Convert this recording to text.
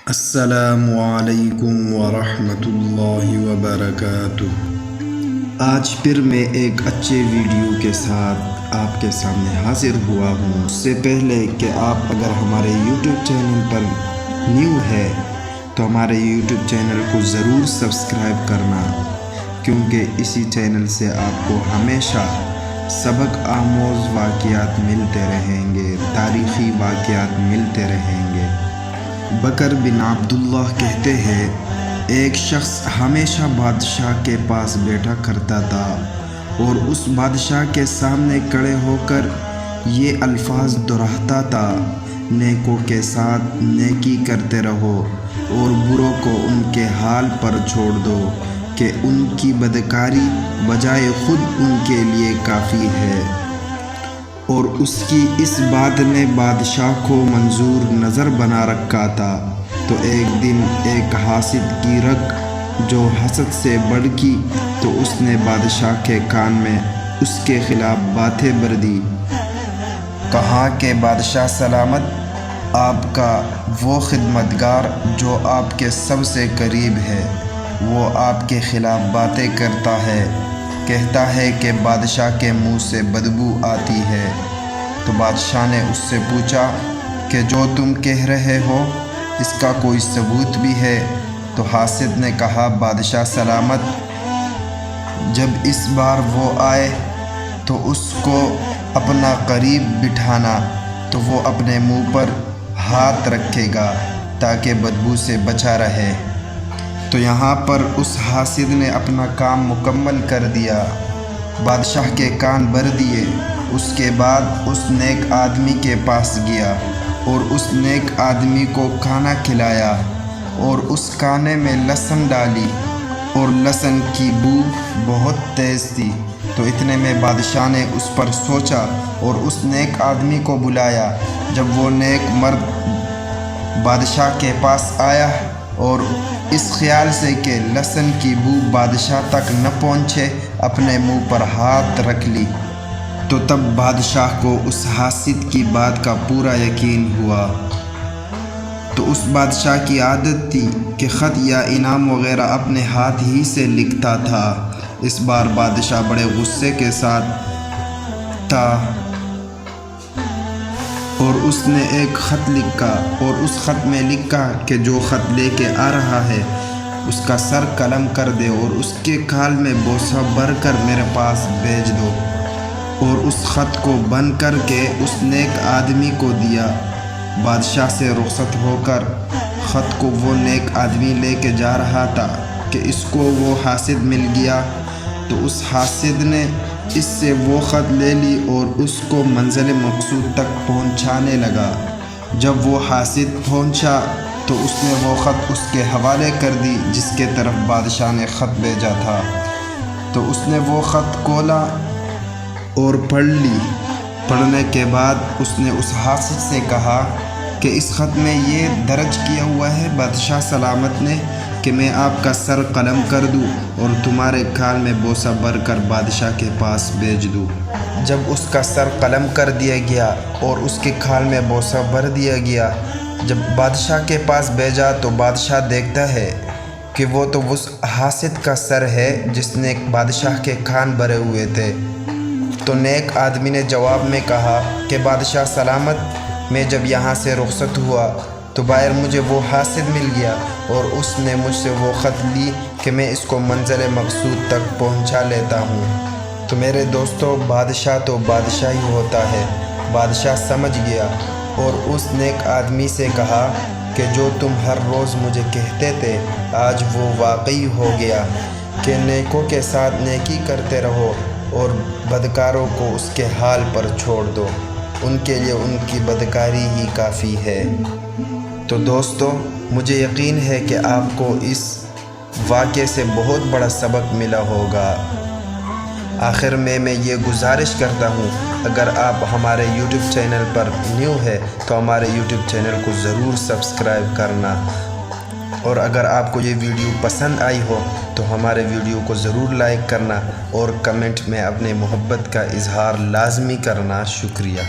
السلام علیکم ورحمۃ اللہ وبرکاتہ۔ آج پھر میں ایک اچھے ویڈیو کے ساتھ آپ کے سامنے حاضر ہوا ہوں۔ اس سے پہلے کہ آپ اگر ہمارے یوٹیوب چینل پر نیو ہے تو ہمارے یوٹیوب چینل کو ضرور سبسکرائب کرنا، کیونکہ اسی چینل سے آپ کو ہمیشہ سبق آموز واقعات ملتے رہیں گے، تاریخی واقعات ملتے رہیں گے۔ بکر بن عبداللہ کہتے ہیں، ایک شخص ہمیشہ بادشاہ کے پاس بیٹھا کرتا تھا اور اس بادشاہ کے سامنے کھڑے ہو کر یہ الفاظ دہراتا تھا: نیکوں کے ساتھ نیکی کرتے رہو اور بروں کو ان کے حال پر چھوڑ دو کہ ان کی بدکاری بجائے خود ان کے لیے کافی ہے۔ اور اس کی اس بات نے بادشاہ کو منظور نظر بنا رکھا تھا۔ تو ایک دن ایک حاسد کی رگ جو حسد سے بڑھ گئی تو اس نے بادشاہ کے کان میں اس کے خلاف باتیں بھر دی۔ کہا کہ بادشاہ سلامت، آپ کا وہ خدمتگار جو آپ کے سب سے قریب ہے وہ آپ کے خلاف باتیں کرتا ہے، کہتا ہے کہ بادشاہ کے منہ سے بدبو آتی ہے۔ تو بادشاہ نے اس سے پوچھا کہ جو تم کہہ رہے ہو اس کا کوئی ثبوت بھی ہے؟ تو حاسد نے کہا، بادشاہ سلامت، جب اس بار وہ آئے تو اس کو اپنا قریب بٹھانا تو وہ اپنے منہ پر ہاتھ رکھے گا تاکہ بدبو سے بچا رہے۔ تو یہاں پر اس حاسد نے اپنا کام مکمل کر دیا، بادشاہ کے کان بھر دیے۔ اس کے بعد اس نیک آدمی کے پاس گیا اور اس نیک آدمی کو کھانا کھلایا اور اس کھانے میں لہسن ڈالی، اور لہسن کی بو بہت تیز تھی۔ تو اتنے میں بادشاہ نے اس پر سوچا اور اس نیک آدمی کو بلایا۔ جب وہ نیک مرد بادشاہ کے پاس آیا اور اس خیال سے کہ لہسن کی بو بادشاہ تک نہ پہنچے اپنے منہ پر ہاتھ رکھ لی، تو تب بادشاہ کو اس حاسد کی بات کا پورا یقین ہوا۔ تو اس بادشاہ کی عادت تھی کہ خط یا انعام وغیرہ اپنے ہاتھ ہی سے لکھتا تھا۔ اس بار بادشاہ بڑے غصے کے ساتھ تھا اور اس نے ایک خط لکھا اور اس خط میں لکھا کہ جو خط لے کے آ رہا ہے اس کا سر قلم کر دے اور اس کے کھال میں بوسہ بھر کر میرے پاس بھیج دو۔ اور اس خط کو بند کر کے اس نیک آدمی کو دیا۔ بادشاہ سے رخصت ہو کر خط کو وہ نیک آدمی لے کے جا رہا تھا کہ اس کو وہ حاسد مل گیا۔ تو اس حاسد نے اس سے وہ خط لے لی اور اس کو منزل مقصود تک پہنچانے لگا۔ جب وہ حاسد پہنچا تو اس نے وہ خط اس کے حوالے کر دی جس کے طرف بادشاہ نے خط بھیجا تھا۔ تو اس نے وہ خط کھولا اور پڑھ لی۔ پڑھنے کے بعد اس نے اس حاسد سے کہا کہ اس خط میں یہ درج کیا ہوا ہے بادشاہ سلامت نے کہ میں آپ کا سر قلم کر دوں اور تمہارے کھال میں بوسہ بھر کر بادشاہ کے پاس بھیج دوں۔ جب اس کا سر قلم کر دیا گیا اور اس کے کھال میں بوسہ بھر دیا گیا، جب بادشاہ کے پاس بھیجا تو بادشاہ دیکھتا ہے کہ وہ تو اس حاسد کا سر ہے جس نے بادشاہ کے کان بھرے ہوئے تھے۔ تو نیک آدمی نے جواب میں کہا کہ بادشاہ سلامت، میں جب یہاں سے رخصت ہوا تو باہر مجھے وہ حاسد مل گیا اور اس نے مجھ سے وہ خط لی کہ میں اس کو منزل مقصود تک پہنچا لیتا ہوں۔ تو میرے دوستو، بادشاہ تو بادشاہ ہی ہوتا ہے۔ بادشاہ سمجھ گیا اور اس نیک آدمی سے کہا کہ جو تم ہر روز مجھے کہتے تھے آج وہ واقعی ہو گیا کہ نیکوں کے ساتھ نیکی کرتے رہو اور بدکاروں کو اس کے حال پر چھوڑ دو، ان کے لیے ان کی بدکاری ہی کافی ہے۔ تو دوستو، مجھے یقین ہے کہ آپ کو اس واقعے سے بہت بڑا سبق ملا ہوگا۔ آخر میں یہ گزارش کرتا ہوں، اگر آپ ہمارے یوٹیوب چینل پر نیو ہے تو ہمارے یوٹیوب چینل کو ضرور سبسکرائب کرنا، اور اگر آپ کو یہ ویڈیو پسند آئی ہو تو ہمارے ویڈیو کو ضرور لائک کرنا اور کمنٹ میں اپنے محبت کا اظہار لازمی کرنا۔ شکریہ۔